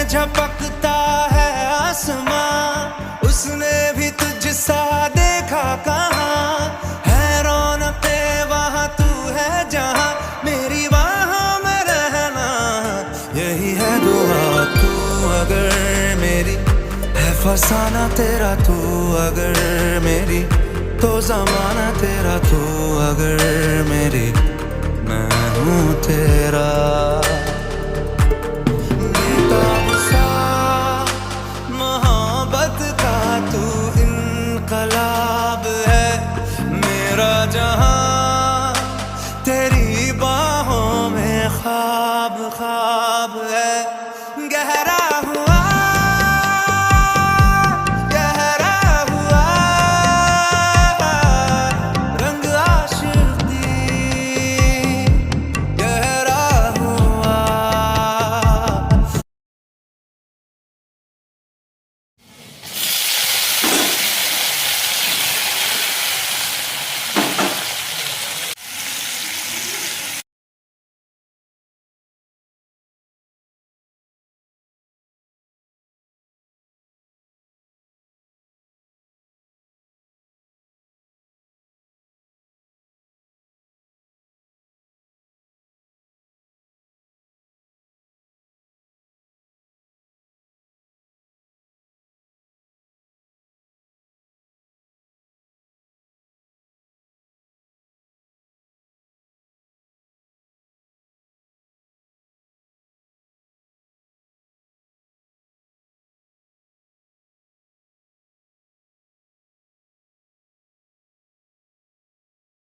झपकता है आसमां, उसने भी तुझसा देखा कहाँ। है रौनके वहाँ तू है जहाँ, मेरी बाहों में रहना यही है दुआ। तू अगर मेरी है फसाना तेरा, तू अगर मेरी तो जमाना तेरा, तू अगर मेरी मैं हूँ तेरा। बेताब सा मोहब्बत का तू इनकलाब है, मेरा जहां तेरी बाहों में ख्वाब ख्वाब है। गहरा